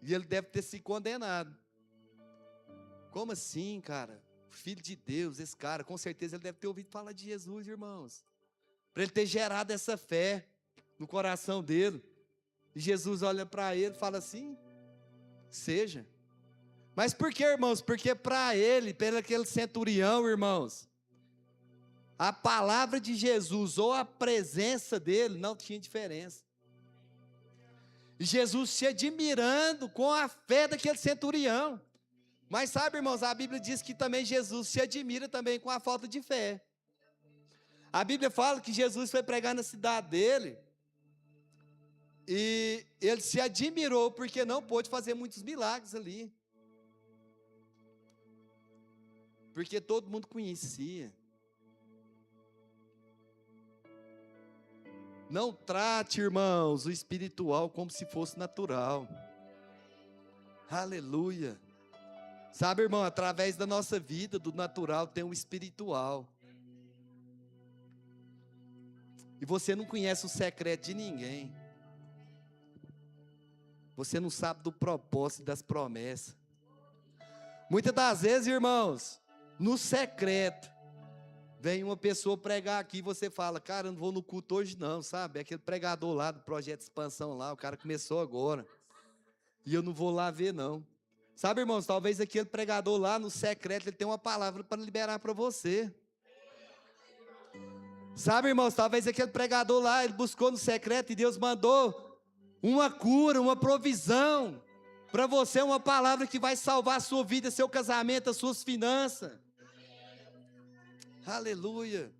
E ele deve ter se condenado. Como assim, cara? Filho de Deus, esse cara, com certeza ele deve ter ouvido falar de Jesus, irmãos. Para ele ter gerado essa fé no coração dele. E Jesus olha para ele e fala assim, seja. Mas por que, irmãos? Porque para ele, pelo aquele centurião, irmãos, a palavra de Jesus ou a presença dele não tinha diferença. E Jesus se admirando com a fé daquele centurião. Mas sabe, irmãos, a Bíblia diz que também Jesus se admira também com a falta de fé. A Bíblia fala que Jesus foi pregar na cidade dele e ele se admirou porque não pôde fazer muitos milagres ali. Porque todo mundo conhecia. Não trate, irmãos, o espiritual como se fosse natural. Aleluia. Sabe, irmão, através da nossa vida, do natural, tem um espiritual. E você não conhece o secreto de ninguém. Você não sabe do propósito das promessas. Muitas das vezes, irmãos, no secreto, vem uma pessoa pregar aqui e você fala, cara, eu não vou no culto hoje não, sabe? É aquele pregador lá do Projeto de Expansão lá, o cara começou agora. E eu não vou lá ver não. Sabe, irmãos, talvez aquele pregador lá no secreto, ele tem uma palavra para liberar para você. Sabe, irmãos, talvez aquele pregador lá, ele buscou no secreto e Deus mandou uma cura, uma provisão para você, uma palavra que vai salvar a sua vida, seu casamento, as suas finanças. Aleluia.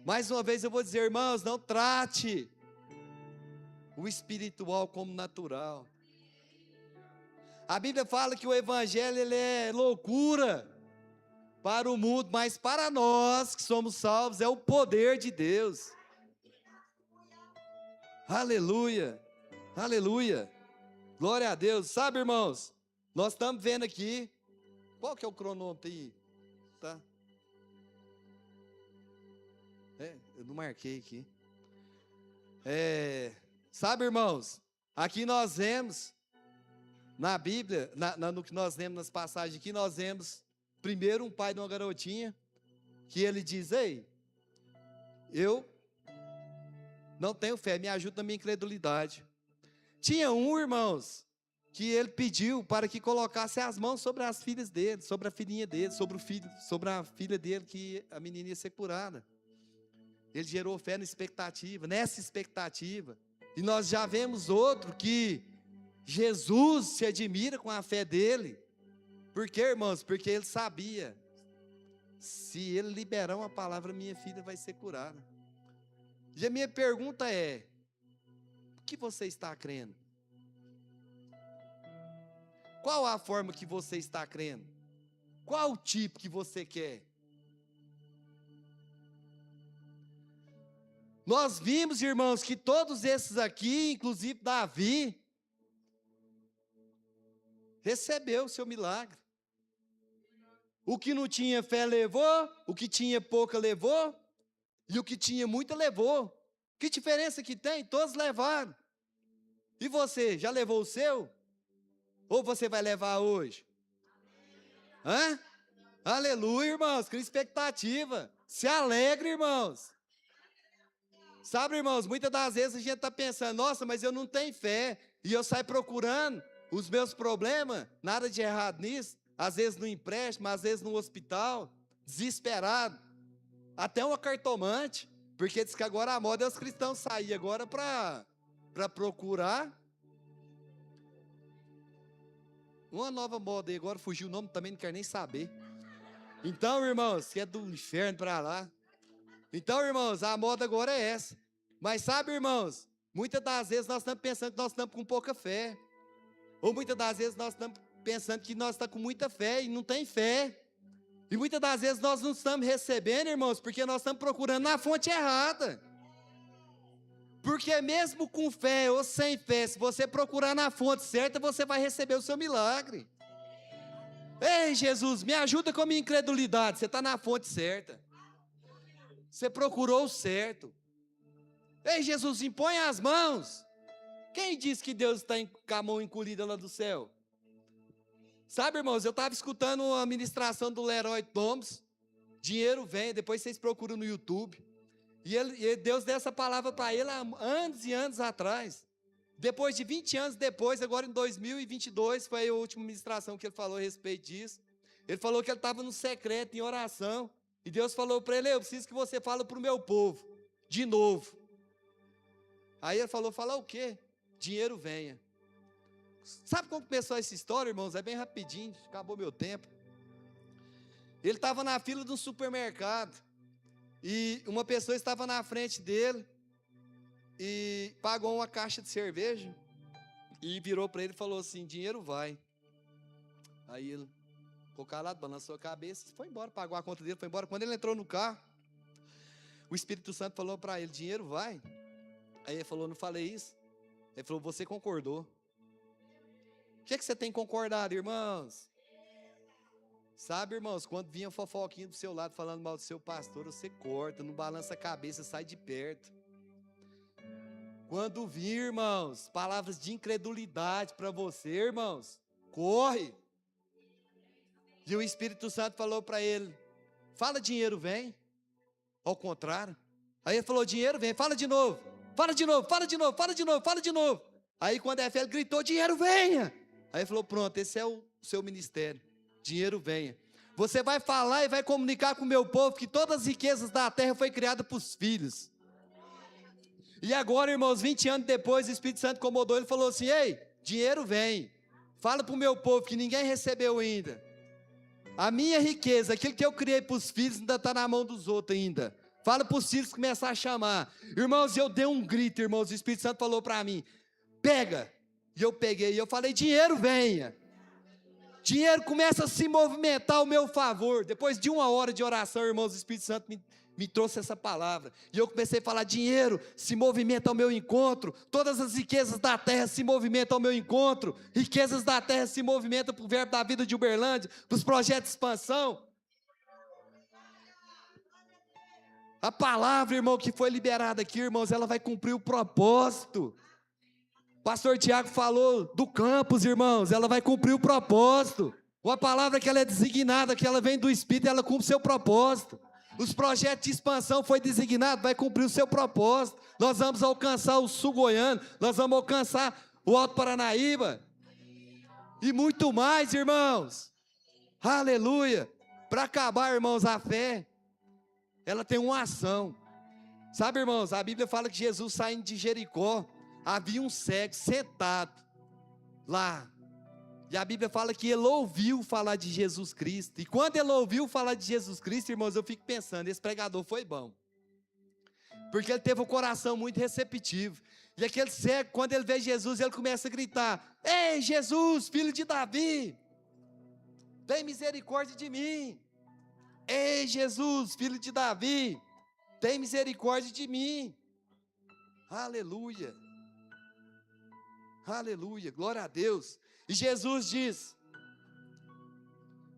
Mais uma vez eu vou dizer, irmãos, não trate o espiritual como natural. A Bíblia fala que o evangelho ele é loucura para o mundo, mas para nós que somos salvos é o poder de Deus. Aleluia, aleluia, glória a Deus. Sabe, irmãos, nós estamos vendo aqui, qual que é o cronômetro aí? Tá? Eu não marquei aqui. Sabe, irmãos, aqui nós vemos, na Bíblia, no que nós lemos nas passagens aqui, nós vemos primeiro um pai de uma garotinha, que ele diz, ei, eu não tenho fé, me ajuda na minha incredulidade. Tinha um, irmãos, que ele pediu para que colocasse as mãos sobre as filhas dele, sobre a filhinha dele, sobre o filho, sobre a filha dele, que a menina ia ser curada. Ele gerou fé nessa expectativa. E nós já vemos outro que Jesus se admira com a fé dele. Por quê, irmãos? Porque ele sabia, se ele liberar uma palavra, minha filha vai ser curada. E a minha pergunta é, o que você está crendo? Qual a forma que você está crendo? Qual o tipo que você quer? Nós vimos, irmãos, que todos esses aqui, inclusive Davi, recebeu o seu milagre. O que não tinha fé levou, o que tinha pouca levou, e o que tinha muita levou. Que diferença que tem? Todos levaram. E você, já levou o seu? Ou você vai levar hoje? Hã? Aleluia, irmãos, cria expectativa. Se alegre, irmãos. Sabe, irmãos, muitas das vezes a gente está pensando, nossa, mas eu não tenho fé. E eu saio procurando os meus problemas, nada de errado nisso. Às vezes no empréstimo, às vezes no hospital, desesperado. Até uma cartomante, porque diz que agora a moda é os cristãos sair agora para procurar. Uma nova moda aí, agora fugiu o nome, também não quero nem saber. Então, irmãos, que é do inferno para lá. Então, irmãos, a moda agora é essa. Mas sabe, irmãos, muitas das vezes nós estamos pensando que nós estamos com pouca fé. Ou muitas das vezes nós estamos pensando que nós estamos com muita fé e não tem fé. E muitas das vezes nós não estamos recebendo, irmãos, porque nós estamos procurando na fonte errada. Porque mesmo com fé ou sem fé, se você procurar na fonte certa, você vai receber o seu milagre. Ei, Jesus, me ajuda com a minha incredulidade. Você está na fonte certa. Você procurou o certo. Ei, Jesus, impõe as mãos. Quem disse que Deus está com a mão encolhida lá do céu? Sabe, irmãos, eu estava escutando uma ministração do Leroy Thomas. Dinheiro vem, depois vocês procuram no YouTube. E Deus deu essa palavra para ele há anos e anos atrás. Depois de 20 anos depois, agora em 2022, foi a última ministração que ele falou a respeito disso. Ele falou que ele estava no secreto, em oração. E Deus falou para ele, eu preciso que você fale para o meu povo, de novo. Aí ele falou, falar o quê? Dinheiro venha. Sabe como começou essa história, irmãos? É bem rapidinho, acabou meu tempo. Ele estava na fila de um supermercado. E uma pessoa estava na frente dele e pagou uma caixa de cerveja e virou para ele e falou assim, dinheiro vai. Aí ele ficou calado, balançou a cabeça e foi embora, pagou a conta dele, foi embora. Quando ele entrou no carro, o Espírito Santo falou para ele, dinheiro vai. Aí ele falou, não falei isso? Ele falou, você concordou. O que você tem concordado, irmãos? Sabe, irmãos, quando vinha fofoquinha do seu lado falando mal do seu pastor, você corta, não balança a cabeça, sai de perto. Quando vir, irmãos, palavras de incredulidade para você, irmãos, corre. E o Espírito Santo falou para ele, fala dinheiro vem, ao contrário. Aí ele falou, dinheiro vem, fala de novo, fala de novo, fala de novo, fala de novo, fala de novo. Aí quando a fé, ele gritou, dinheiro venha. Aí ele falou, pronto, esse é o seu ministério. Dinheiro venha. Você vai falar e vai comunicar com o meu povo que todas as riquezas da terra foi criada para os filhos. E agora, irmãos, 20 anos depois, o Espírito Santo incomodou ele e falou assim, ei, dinheiro vem. Fala para o meu povo que ninguém recebeu ainda. A minha riqueza, aquilo que eu criei para os filhos, ainda está na mão dos outros ainda. Fala para os filhos começar a chamar. Irmãos, eu dei um grito, irmãos, o Espírito Santo falou para mim, pega. E eu peguei, e eu falei, dinheiro venha. Dinheiro começa a se movimentar ao meu favor. Depois de 1 hora de oração, irmãos, o Espírito Santo me trouxe essa palavra. E eu comecei a falar, dinheiro se movimenta ao meu encontro. Todas as riquezas da terra se movimentam ao meu encontro. Riquezas da terra se movimentam para o verbo da vida de Uberlândia, para os projetos de expansão. A palavra, irmão, que foi liberada aqui, irmãos, ela vai cumprir o propósito. Pastor Tiago falou do campus, irmãos, ela vai cumprir o propósito. Uma palavra que ela é designada, que ela vem do Espírito, ela cumpre o seu propósito. Os projetos de expansão foi designado, vai cumprir o seu propósito. Nós vamos alcançar o sul goiano, nós vamos alcançar o Alto Paranaíba. E muito mais, irmãos. Aleluia. Para acabar, irmãos, a fé, ela tem uma ação. Sabe, irmãos, a Bíblia fala que Jesus saindo de Jericó, havia um cego sentado lá. E a Bíblia fala que ele ouviu falar de Jesus Cristo. E quando ele ouviu falar de Jesus Cristo, irmãos, eu fico pensando, esse pregador foi bom. Porque ele teve um coração muito receptivo. E aquele cego, quando ele vê Jesus, ele começa a gritar, ei, Jesus, filho de Davi, tem misericórdia de mim. Ei, Jesus, filho de Davi, tem misericórdia de mim. Aleluia. Aleluia, glória a Deus. E Jesus diz,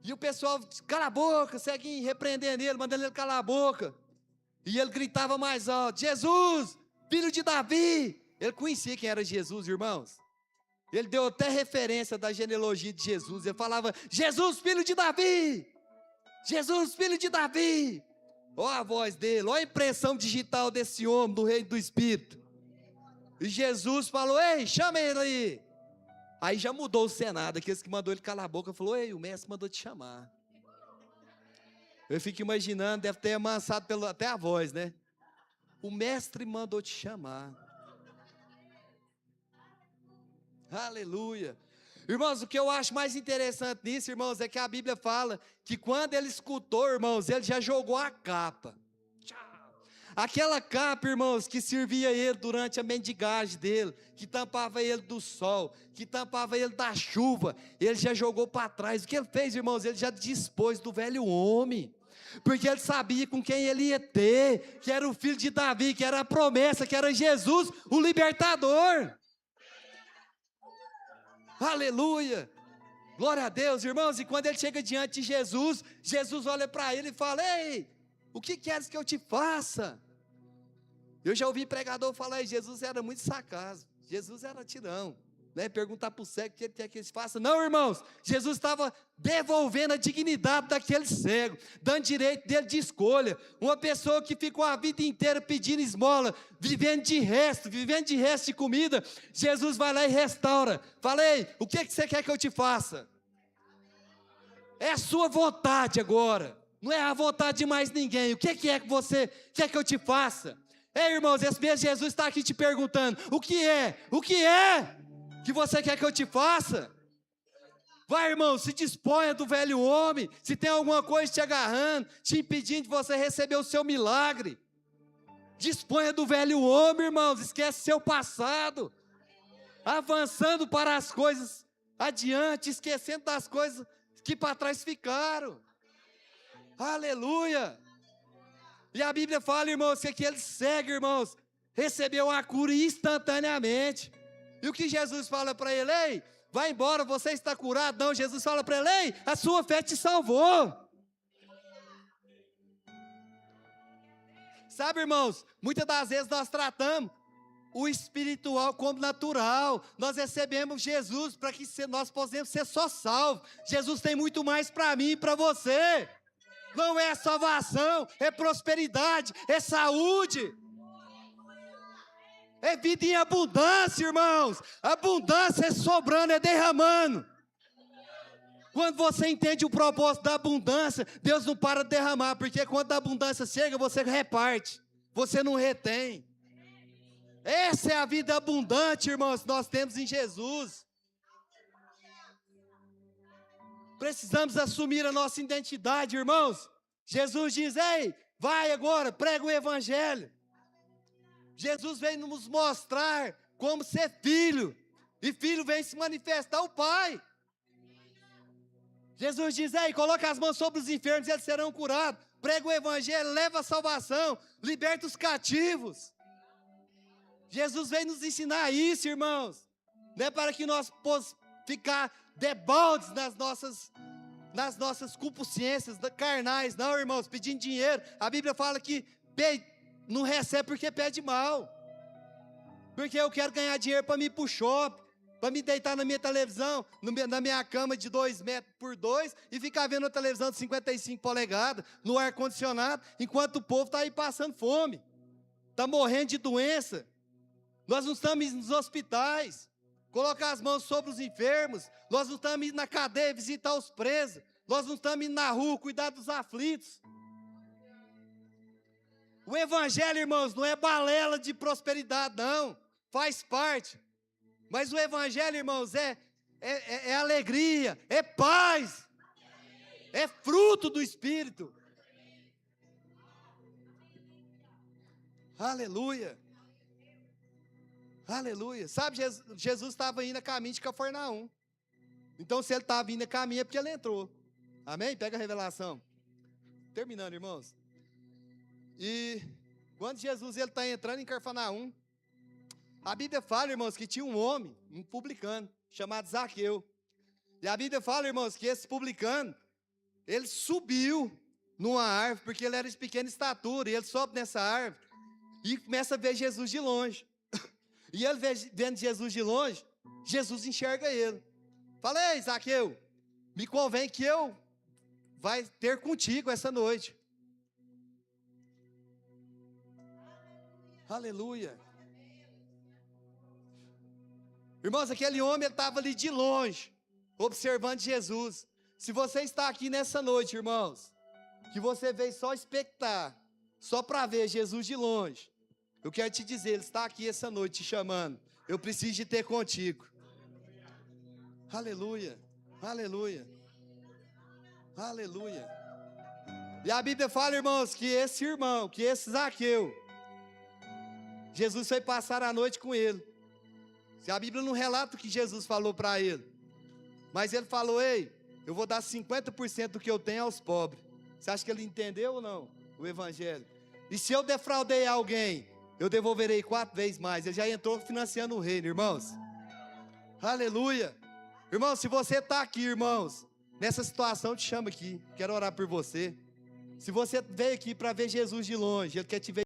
e o pessoal, cala a boca, segue repreendendo ele, mandando ele calar a boca. E ele gritava mais alto, Jesus, filho de Davi. Ele conhecia quem era Jesus, irmãos. Ele deu até referência da genealogia de Jesus. Ele falava, Jesus, filho de Davi! Jesus, filho de Davi! Olha a voz dele, olha a impressão digital desse homem, do reino do Espírito. E Jesus falou, ei, chama ele aí. Aí já mudou o Senado, aqueles que mandou ele calar a boca, falou, ei, o mestre mandou te chamar. Eu fico imaginando, deve ter amansado até a voz, né? O mestre mandou te chamar. Aleluia. Irmãos, o que eu acho mais interessante nisso, irmãos, é que a Bíblia fala que quando ele escutou, irmãos, ele já jogou a capa. Aquela capa, irmãos, que servia ele durante a mendigagem dele, que tampava ele do sol, que tampava ele da chuva, ele já jogou para trás. O que ele fez, irmãos? Ele já dispôs do velho homem, porque ele sabia com quem ele ia ter, que era o filho de Davi, que era a promessa, que era Jesus, o libertador. Aleluia, glória a Deus, irmãos. E quando ele chega diante de Jesus, Jesus olha para ele e fala, ei, o que queres que eu te faça? Eu já ouvi pregador falar, Jesus era muito sacado, Jesus era tirão, né? Perguntar para o cego o que ele quer que ele faça. Não, irmãos, Jesus estava devolvendo a dignidade daquele cego, dando direito dele de escolha. Uma pessoa que ficou a vida inteira pedindo esmola, vivendo de resto de comida, Jesus vai lá e restaura. Falei, o que você quer que eu te faça? É a sua vontade agora, não é a vontade de mais ninguém. O que é que você quer que eu te faça? Ei, irmãos, esse mesmo Jesus está aqui te perguntando, o que é que você quer que eu te faça? Vai, irmão, se disponha do velho homem. Se tem alguma coisa te agarrando, te impedindo de você receber o seu milagre, disponha do velho homem, irmãos. Esquece seu passado, avançando para as coisas adiante, esquecendo das coisas que para trás ficaram. Aleluia. E a Bíblia fala, irmãos, que aquele cego, irmãos, recebeu a cura instantaneamente. E o que Jesus fala para ele? Ei, vai embora, você está curado. Não, Jesus fala para ele, ei, a sua fé te salvou. Sabe, irmãos, muitas das vezes nós tratamos o espiritual como natural. Nós recebemos Jesus para que nós possamos ser só salvos. Jesus tem muito mais para mim e para você. Não é salvação, é prosperidade, é saúde. É vida em abundância, irmãos. Abundância é sobrando, é derramando. Quando você entende o propósito da abundância, Deus não para de derramar, porque quando a abundância chega, você reparte, você não retém. Essa é a vida abundante, irmãos, que nós temos em Jesus. Precisamos assumir a nossa identidade, irmãos. Jesus diz, ei, vai agora, prega o evangelho. Jesus vem nos mostrar como ser filho, e filho vem se manifestar o Pai. Jesus diz, ei, coloca as mãos sobre os enfermos, eles serão curados. Prega o evangelho, leva a salvação, liberta os cativos. Jesus vem nos ensinar isso, irmãos. Não é para que nós possamos ficar debaldes nas nossas concupiscências carnais, não, irmãos, pedindo dinheiro. A Bíblia fala que não recebe porque pede mal. Porque eu quero ganhar dinheiro para me ir para o shopping, para me deitar na minha televisão, na minha cama de 2 metros por 2 e ficar vendo a televisão de 55 polegadas, no ar-condicionado, enquanto o povo está aí passando fome, está morrendo de doença. Nós não estamos nos hospitais, colocar as mãos sobre os enfermos, nós não estamos indo na cadeia visitar os presos, nós não estamos indo na rua cuidar dos aflitos. O evangelho, irmãos, não é balela de prosperidade, não, faz parte. Mas o evangelho, irmãos, é alegria, é paz, é fruto do Espírito. Aleluia. Aleluia. Sabe, Jesus estava indo a caminho de Cafarnaum. Então, se ele estava indo a caminho, é porque ele entrou. Amém? Pega a revelação. Terminando, irmãos. E quando Jesus está entrando em Cafarnaum, a Bíblia fala, irmãos, que tinha um homem, um publicano, chamado Zaqueu. E a Bíblia fala, irmãos, que esse publicano, ele subiu numa árvore, porque ele era de pequena estatura, e ele sobe nessa árvore, e começa a ver Jesus de longe. E ele vendo Jesus de longe, Jesus enxerga ele. Fala: ei, Zaqueu, me convém que eu vai ter contigo essa noite. Aleluia. Irmãos, aquele homem estava ali de longe, observando Jesus. Se você está aqui nessa noite, irmãos, que você veio só expectar, só para ver Jesus de longe, eu quero te dizer, Ele está aqui essa noite te chamando. Eu preciso de ter contigo. Aleluia, aleluia, aleluia. E a Bíblia fala, irmãos, que esse irmão, que esse Zaqueu, Jesus foi passar a noite com ele. Se a Bíblia não relata o que Jesus falou para ele, mas ele falou: ei, eu vou dar 50% do que eu tenho aos pobres. Você acha que ele entendeu ou não o evangelho? E se eu defraudei alguém, eu devolverei 4 vezes mais. Ele já entrou financiando o reino, irmãos. Aleluia. Irmãos, se você está aqui, irmãos, nessa situação, eu te chamo aqui, quero orar por você. Se você veio aqui para ver Jesus de longe, Ele quer te ver